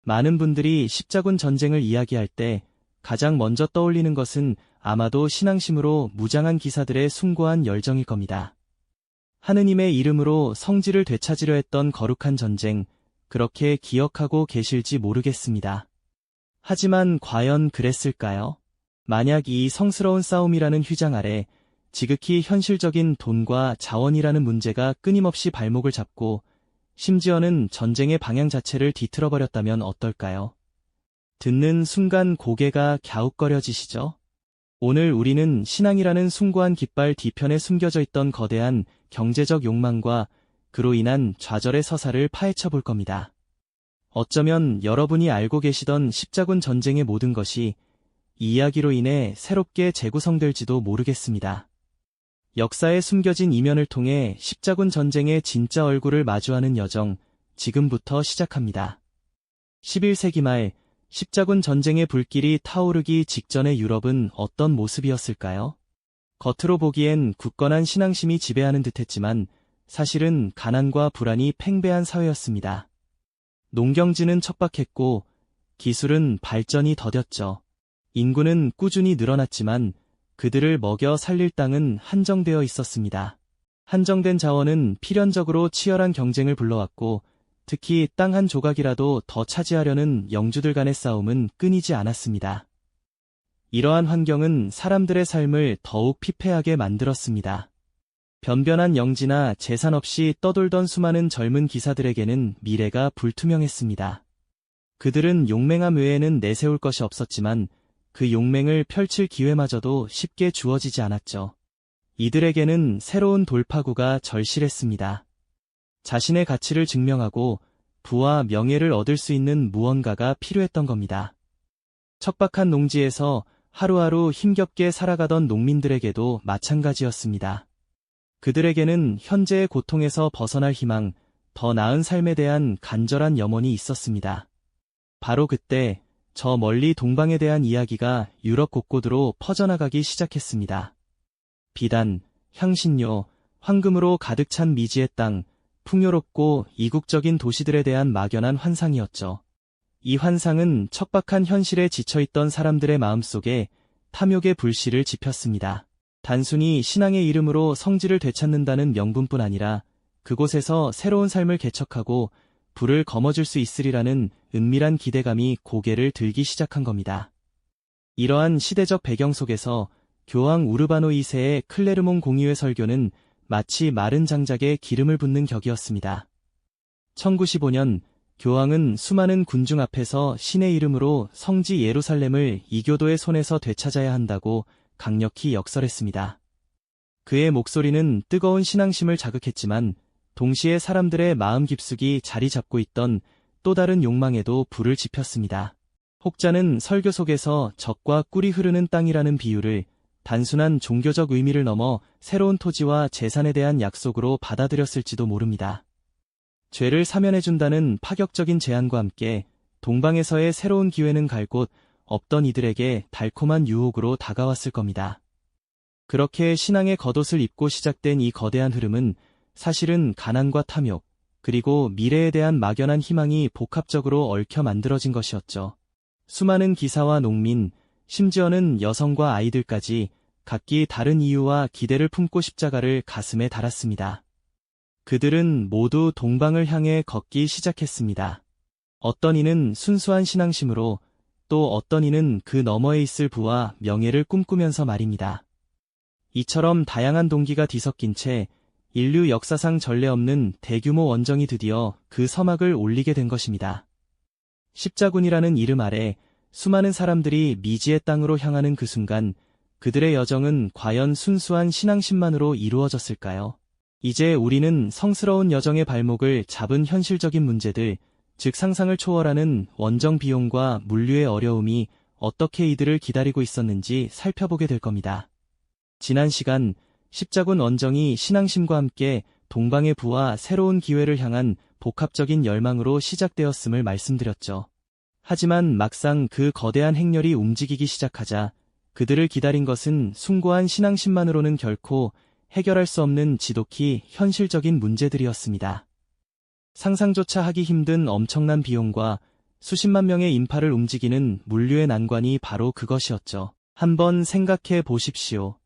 많은 분들이 십자군 전쟁을 이야기할 때 가장 먼저 떠올리는 것은 아마도 신앙심으로 무장한 기사들의 숭고한 열정일 겁니다. 하느님의 이름으로 성지를 되찾으려 했던 거룩한 전쟁, 그렇게 기억하고 계실지 모르겠습니다. 하지만 과연 그랬을까요? 만약 이 성스러운 싸움이라는 휘장 아래 지극히 현실적인 돈과 자원이라는 문제가 끊임없이 발목을 잡고 심지어는 전쟁의 방향 자체를 뒤틀어버렸다면 어떨까요? 듣는 순간 고개가 갸웃거려지시죠? 오늘 우리는 신앙이라는 숭고한 깃발 뒤편에 숨겨져 있던 거대한 경제적 욕망과 그로 인한 좌절의 서사를 파헤쳐 볼 겁니다. 어쩌면 여러분이 알고 계시던 십자군 전쟁의 모든 것이 이 이야기로 인해 새롭게 재구성될지도 모르겠습니다. 역사에 숨겨진 이면을 통해 십자군 전쟁의 진짜 얼굴을 마주하는 여정, 지금부터 시작합니다. 11세기 말 십자군 전쟁의 불길이 타오르기 직전의 유럽은 어떤 모습이었을까요? 겉으로 보기엔 굳건한 신앙심이 지배하는 듯했지만 사실은 가난과 불안이 팽배한 사회였습니다. 농경지는 척박했고 기술은 발전이 더뎠죠. 인구는 꾸준히 늘어났지만 그들을 먹여 살릴 땅은 한정되어 있었습니다. 한정된 자원은 필연적으로 치열한 경쟁을 불러왔고 특히 땅 한 조각이라도 더 차지하려는 영주들 간의 싸움은 끊이지 않았습니다. 이러한 환경은 사람들의 삶을 더욱 피폐하게 만들었습니다. 변변한 영지나 재산 없이 떠돌던 수많은 젊은 기사들에게는 미래가 불투명했습니다. 그들은 용맹함 외에는 내세울 것이 없었지만 그 용맹을 펼칠 기회마저도 쉽게 주어지지 않았죠. 이들에게는 새로운 돌파구가 절실했습니다. 자신의 가치를 증명하고 부와 명예를 얻을 수 있는 무언가가 필요했던 겁니다. 척박한 농지에서 하루하루 힘겹게 살아가던 농민들에게도 마찬가지였습니다. 그들에게는 현재의 고통에서 벗어날 희망, 더 나은 삶에 대한 간절한 염원이 있었습니다. 바로 그때 저 멀리 동방에 대한 이야기가 유럽 곳곳으로 퍼져나가기 시작했습니다. 비단, 향신료, 황금으로 가득 찬 미지의 땅, 풍요롭고 이국적인 도시들에 대한 막연한 환상이었죠. 이 환상은 척박한 현실에 지쳐있던 사람들의 마음속에 탐욕의 불씨를 지폈습니다. 단순히 신앙의 이름으로 성지를 되찾는다는 명분뿐 아니라 그곳에서 새로운 삶을 개척하고 불을 거머쥘 수 있으리라는 은밀한 기대감이 고개를 들기 시작한 겁니다. 이러한 시대적 배경 속에서 교황 우르바노 2세의 클레르몽 공의회 설교는 마치 마른 장작에 기름을 붓는 격이었습니다. 1095년 교황은 수많은 군중 앞에서 신의 이름으로 성지 예루살렘을 이교도의 손에서 되찾아야 한다고 강력히 역설했습니다. 그의 목소리는 뜨거운 신앙심을 자극했지만 동시에 사람들의 마음 깊숙이 자리 잡고 있던 또 다른 욕망에도 불을 지폈습니다. 혹자는 설교 속에서 젖과 꿀이 흐르는 땅이라는 비유를 단순한 종교적 의미를 넘어 새로운 토지와 재산에 대한 약속으로 받아들였을지도 모릅니다. 죄를 사면해준다는 파격적인 제안과 함께 동방에서의 새로운 기회는 갈 곳 없던 이들에게 달콤한 유혹으로 다가왔을 겁니다. 그렇게 신앙의 겉옷을 입고 시작된 이 거대한 흐름은 사실은 가난과 탐욕, 그리고 미래에 대한 막연한 희망이 복합적으로 얽혀 만들어진 것이었죠. 수많은 기사와 농민, 심지어는 여성과 아이들까지 각기 다른 이유와 기대를 품고 십자가를 가슴에 달았습니다. 그들은 모두 동방을 향해 걷기 시작했습니다. 어떤 이는 순수한 신앙심으로, 또 어떤 이는 그 너머에 있을 부와 명예를 꿈꾸면서 말입니다. 이처럼 다양한 동기가 뒤섞인 채 인류 역사상 전례 없는 대규모 원정이 드디어 그 서막을 올리게 된 것입니다. 십자군이라는 이름 아래 수많은 사람들이 미지의 땅으로 향하는 그 순간 그들의 여정은 과연 순수한 신앙심만으로 이루어졌을까요? 이제 우리는 성스러운 여정의 발목을 잡은 현실적인 문제들, 즉 상상을 초월하는 원정 비용과 물류의 어려움이 어떻게 이들을 기다리고 있었는지 살펴보게 될 겁니다. 지난 시간 십자군 원정이 신앙심과 함께 동방의 부와 새로운 기회를 향한 복합적인 열망으로 시작되었음을 말씀드렸죠. 하지만 막상 그 거대한 행렬이 움직이기 시작하자 그들을 기다린 것은 숭고한 신앙심만으로는 결코 해결할 수 없는 지독히 현실적인 문제들이었습니다. 상상조차 하기 힘든 엄청난 비용과 수십만 명의 인파를 움직이는 물류의 난관이 바로 그것이었죠. 한번 생각해 보십시오.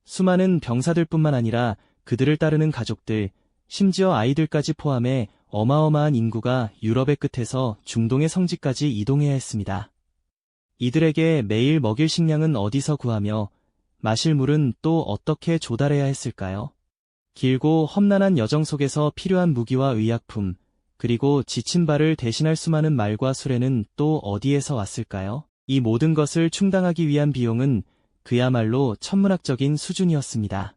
수많은 병사들뿐만 아니라 그들을 따르는 가족들, 심지어 아이들까지 포함해 어마어마한 인구가 유럽의 끝에서 중동의 성지까지 이동해야 했습니다. 이들에게 매일 먹일 식량은 어디서 구하며 마실 물은 또 어떻게 조달해야 했을까요? 길고 험난한 여정 속에서 필요한 무기와 의약품, 그리고 지친 발을 대신할 수많은 말과 수레는 또 어디에서 왔을까요? 이 모든 것을 충당하기 위한 비용은 그야말로 천문학적인 수준이었습니다.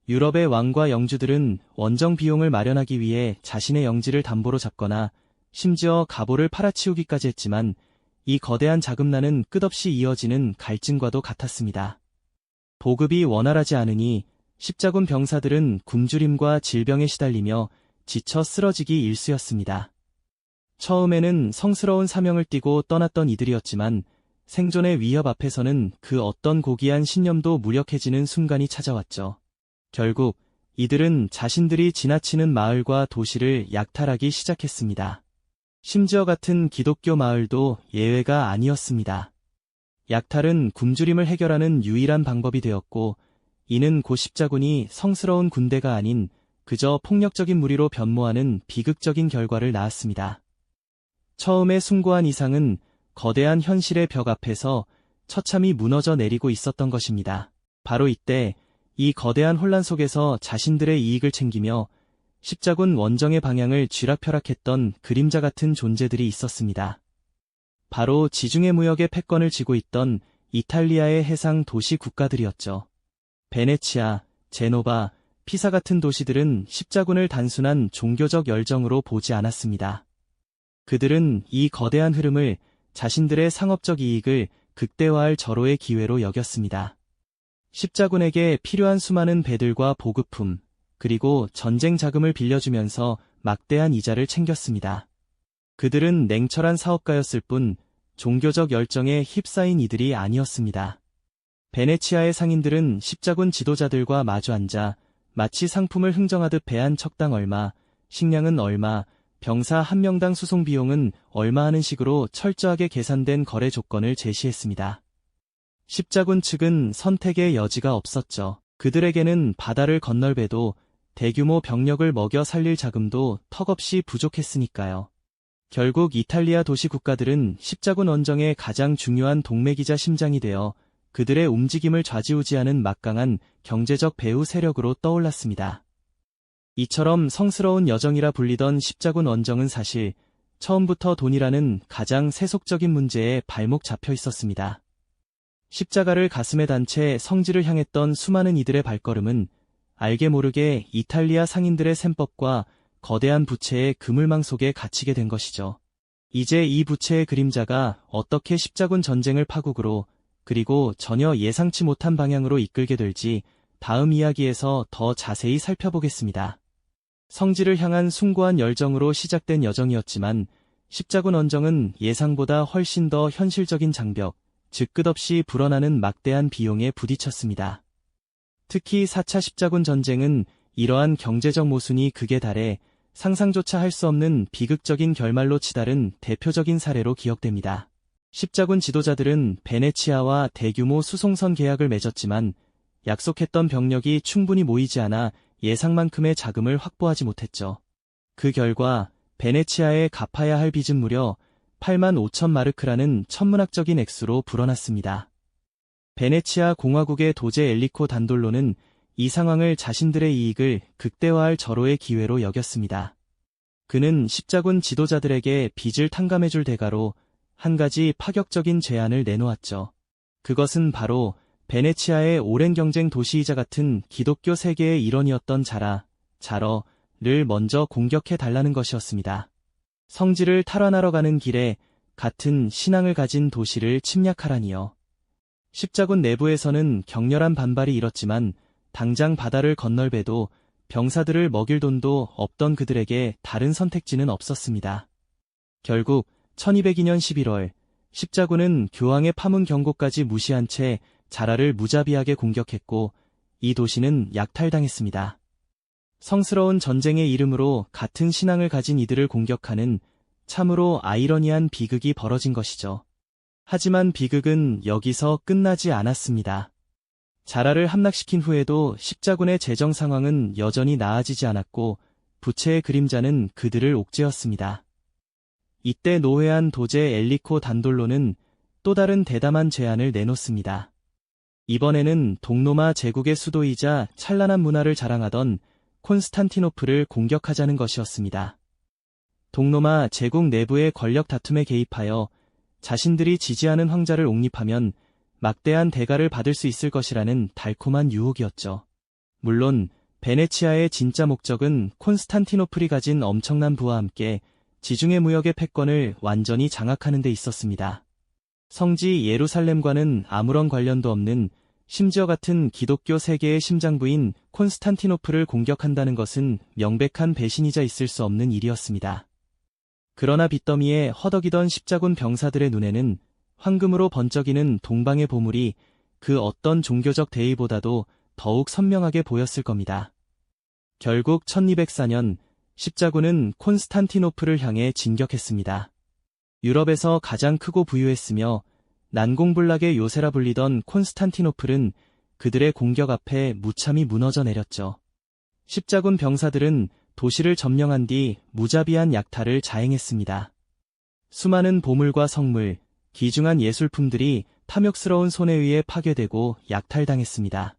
유럽의 왕과 영주들은 원정 비용을 마련하기 위해 자신의 영지를 담보로 잡거나 심지어 가보를 팔아치우기까지 했지만 이 거대한 자금난은 끝없이 이어지는 갈증과도 같았습니다. 보급이 원활하지 않으니 십자군 병사들은 굶주림과 질병에 시달리며 지쳐 쓰러지기 일쑤였습니다. 처음에는 성스러운 사명을 띠고 떠났던 이들이었지만 생존의 위협 앞에서는 그 어떤 고귀한 신념도 무력해지는 순간이 찾아왔죠. 결국 이들은 자신들이 지나치는 마을과 도시를 약탈하기 시작했습니다. 심지어 같은 기독교 마을도 예외가 아니었습니다. 약탈은 굶주림을 해결하는 유일한 방법이 되었고, 이는 곧 십자군이 성스러운 군대가 아닌 그저 폭력적인 무리로 변모하는 비극적인 결과를 낳았습니다. 처음에 숭고한 이상은 거대한 현실의 벽 앞에서 처참히 무너져 내리고 있었던 것입니다. 바로 이때 이 거대한 혼란 속에서 자신들의 이익을 챙기며 십자군 원정의 방향을 쥐락펴락했던 그림자 같은 존재들이 있었습니다. 바로 지중해 무역의 패권을 쥐고 있던 이탈리아의 해상 도시 국가들이었죠. 베네치아, 제노바, 피사 같은 도시들은 십자군을 단순한 종교적 열정으로 보지 않았습니다. 그들은 이 거대한 흐름을 자신들의 상업적 이익을 극대화할 절호의 기회로 여겼습니다. 십자군에게 필요한 수많은 배들과 보급품, 그리고 전쟁 자금을 빌려주면서 막대한 이자를 챙겼습니다. 그들은 냉철한 사업가였을 뿐 종교적 열정에 휩싸인 이들이 아니었습니다. 베네치아의 상인들은 십자군 지도자들과 마주 앉아 마치 상품을 흥정하듯 배 한 척당 얼마, 식량은 얼마, 병사 한 명당 수송 비용은 얼마 하는 식으로 철저하게 계산된 거래 조건을 제시했습니다. 십자군 측은 선택의 여지가 없었죠. 그들에게는 바다를 건널배도 대규모 병력을 먹여 살릴 자금도 턱없이 부족했으니까요. 결국 이탈리아 도시 국가들은 십자군 원정의 가장 중요한 동맥이자 심장이 되어 그들의 움직임을 좌지우지하는 막강한 경제적 배후 세력으로 떠올랐습니다. 이처럼 성스러운 여정이라 불리던 십자군 원정은 사실 처음부터 돈이라는 가장 세속적인 문제에 발목 잡혀 있었습니다. 십자가를 가슴에 단 채 성지를 향했던 수많은 이들의 발걸음은 알게 모르게 이탈리아 상인들의 셈법과 거대한 부채의 그물망 속에 갇히게 된 것이죠. 이제 이 부채의 그림자가 어떻게 십자군 전쟁을 파국으로 그리고 전혀 예상치 못한 방향으로 이끌게 될지 다음 이야기에서 더 자세히 살펴보겠습니다. 성지를 향한 숭고한 열정으로 시작된 여정이었지만 십자군 원정은 예상보다 훨씬 더 현실적인 장벽, 즉 끝없이 불어나는 막대한 비용에 부딪혔습니다. 특히 4차 십자군 전쟁은 이러한 경제적 모순이 극에 달해 상상조차 할 수 없는 비극적인 결말로 치달은 대표적인 사례로 기억됩니다. 십자군 지도자들은 베네치아와 대규모 수송선 계약을 맺었지만 약속했던 병력이 충분히 모이지 않아 예상만큼의 자금을 확보하지 못했죠. 그 결과 베네치아에 갚아야 할 빚은 무려 8만 5천 마르크라는 천문학적인 액수로 불어났습니다. 베네치아 공화국의 도제 엘리코 단돌로는 이 상황을 자신들의 이익을 극대화할 절호의 기회로 여겼습니다. 그는 십자군 지도자들에게 빚을 탕감해줄 대가로 한 가지 파격적인 제안을 내놓았죠. 그것은 바로 베네치아의 오랜 경쟁 도시이자 같은 기독교 세계의 일원이었던 자러를 먼저 공격해달라는 것이었습니다. 성지를 탈환하러 가는 길에 같은 신앙을 가진 도시를 침략하라니요. 십자군 내부에서는 격렬한 반발이 일었지만 당장 바다를 건널배도 병사들을 먹일 돈도 없던 그들에게 다른 선택지는 없었습니다. 결국 1202년 11월 십자군은 교황의 파문 경고까지 무시한 채 자라를 무자비하게 공격했고 이 도시는 약탈당했습니다. 성스러운 전쟁의 이름으로 같은 신앙을 가진 이들을 공격하는 참으로 아이러니한 비극이 벌어진 것이죠. 하지만 비극은 여기서 끝나지 않았습니다. 자라를 함락시킨 후에도 십자군의 재정 상황은 여전히 나아지지 않았고 부채의 그림자는 그들을 옥죄었습니다. 이때 노회한 도제 엘리코 단돌로는 또 다른 대담한 제안을 내놓습니다. 이번에는 동로마 제국의 수도이자 찬란한 문화를 자랑하던 콘스탄티노플을 공격하자는 것이었습니다. 동로마 제국 내부의 권력 다툼에 개입하여 자신들이 지지하는 황자를 옹립하면 막대한 대가를 받을 수 있을 것이라는 달콤한 유혹이었죠. 물론 베네치아의 진짜 목적은 콘스탄티노플이 가진 엄청난 부와 함께 지중해 무역의 패권을 완전히 장악하는 데 있었습니다. 성지 예루살렘과는 아무런 관련도 없는 심지어 같은 기독교 세계의 심장부인 콘스탄티노플을 공격한다는 것은 명백한 배신이자 있을 수 없는 일이었습니다. 그러나 빚더미에 허덕이던 십자군 병사들의 눈에는 황금으로 번쩍이는 동방의 보물이 그 어떤 종교적 대의보다도 더욱 선명하게 보였을 겁니다. 결국 1204년 십자군은 콘스탄티노플을 향해 진격했습니다. 유럽에서 가장 크고 부유했으며 난공불락의 요새라 불리던 콘스탄티노플은 그들의 공격 앞에 무참히 무너져 내렸죠. 십자군 병사들은 도시를 점령한 뒤 무자비한 약탈을 자행했습니다. 수많은 보물과 성물, 귀중한 예술품들이 탐욕스러운 손에 의해 파괴되고 약탈당했습니다.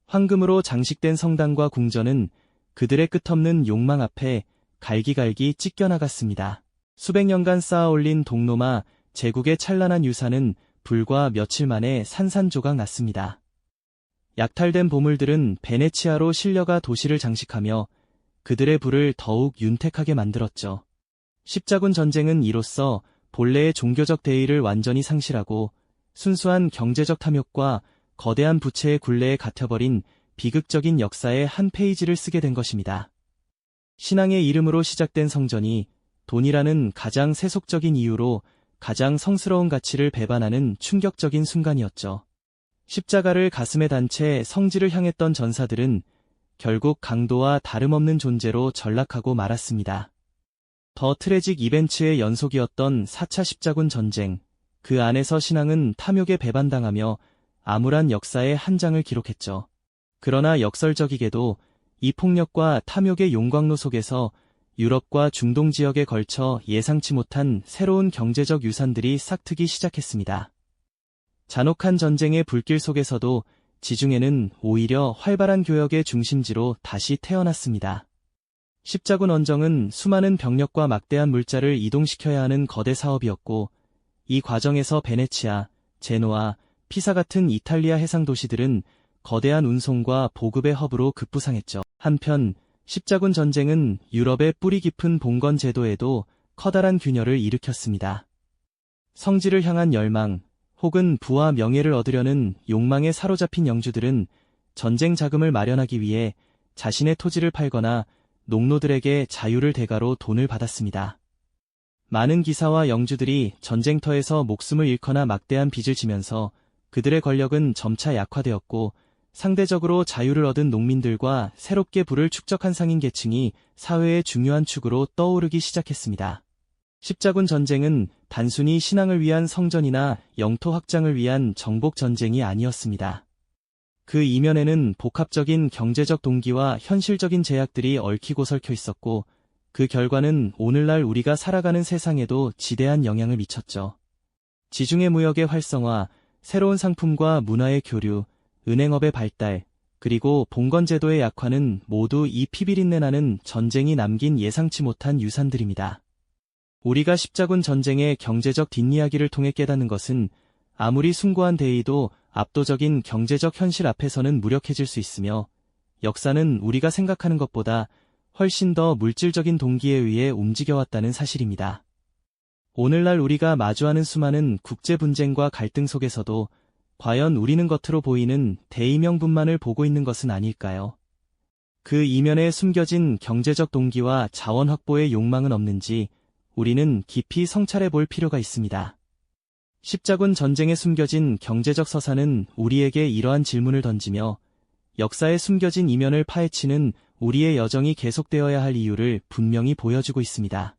황금으로 장식된 성당과 궁전은 그들의 끝없는 욕망 앞에 갈기갈기 찢겨나갔습니다. 수백 년간 쌓아올린 동로마 제국의 찬란한 유산은 불과 며칠 만에 산산조각 났습니다. 약탈된 보물들은 베네치아로 실려가 도시를 장식하며 그들의 부를 더욱 윤택하게 만들었죠. 십자군 전쟁은 이로써 본래의 종교적 대의를 완전히 상실하고 순수한 경제적 탐욕과 거대한 부채의 굴레에 갇혀버린 비극적인 역사의 한 페이지를 쓰게 된 것입니다. 신앙의 이름으로 시작된 성전이 돈이라는 가장 세속적인 이유로 가장 성스러운 가치를 배반하는 충격적인 순간이었죠. 십자가를 가슴에 단 채 성지를 향했던 전사들은 결국 강도와 다름없는 존재로 전락하고 말았습니다. 더 트래직 이벤츠의 연속이었던 4차 십자군 전쟁, 그 안에서 신앙은 탐욕에 배반당하며 암울한 역사의 한 장을 기록했죠. 그러나 역설적이게도 이 폭력과 탐욕의 용광로 속에서 유럽과 중동 지역에 걸쳐 예상치 못한 새로운 경제적 유산들이 싹트기 시작했습니다. 잔혹한 전쟁의 불길 속에서도 지중해는 오히려 활발한 교역의 중심지로 다시 태어났습니다. 십자군 원정은 수많은 병력과 막대한 물자를 이동시켜야 하는 거대 사업이었고, 이 과정에서 베네치아, 제노아, 피사 같은 이탈리아 해상 도시들은 거대한 운송과 보급의 허브로 급부상했죠. 한편 십자군 전쟁은 유럽의 뿌리 깊은 봉건 제도에도 커다란 균열을 일으켰습니다. 성지를 향한 열망, 혹은 부와 명예를 얻으려는 욕망에 사로잡힌 영주들은 전쟁 자금을 마련하기 위해 자신의 토지를 팔거나 농노들에게 자유를 대가로 돈을 받았습니다. 많은 기사와 영주들이 전쟁터에서 목숨을 잃거나 막대한 빚을 지면서 그들의 권력은 점차 약화되었고, 상대적으로 자유를 얻은 농민들과 새롭게 부를 축적한 상인 계층이 사회의 중요한 축으로 떠오르기 시작했습니다. 십자군 전쟁은 단순히 신앙을 위한 성전이나 영토 확장을 위한 정복 전쟁이 아니었습니다. 그 이면에는 복합적인 경제적 동기와 현실적인 제약들이 얽히고 설켜 있었고, 그 결과는 오늘날 우리가 살아가는 세상에도 지대한 영향을 미쳤죠. 지중해 무역의 활성화, 새로운 상품과 문화의 교류, 은행업의 발달, 그리고 봉건제도의 약화는 모두 이 피비린내 나는 전쟁이 남긴 예상치 못한 유산들입니다. 우리가 십자군 전쟁의 경제적 뒷이야기를 통해 깨닫는 것은 아무리 숭고한 대의도 압도적인 경제적 현실 앞에서는 무력해질 수 있으며, 역사는 우리가 생각하는 것보다 훨씬 더 물질적인 동기에 의해 움직여왔다는 사실입니다. 오늘날 우리가 마주하는 수많은 국제 분쟁과 갈등 속에서도 과연 우리는 겉으로 보이는 대의명분만을 보고 있는 것은 아닐까요? 그 이면에 숨겨진 경제적 동기와 자원 확보의 욕망은 없는지 우리는 깊이 성찰해 볼 필요가 있습니다. 십자군 전쟁에 숨겨진 경제적 서사는 우리에게 이러한 질문을 던지며 역사에 숨겨진 이면을 파헤치는 우리의 여정이 계속되어야 할 이유를 분명히 보여주고 있습니다.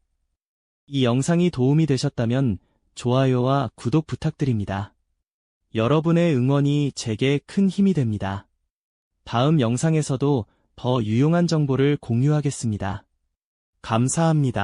이 영상이 도움이 되셨다면 좋아요와 구독 부탁드립니다. 여러분의 응원이 제게 큰 힘이 됩니다. 다음 영상에서도 더 유용한 정보를 공유하겠습니다. 감사합니다.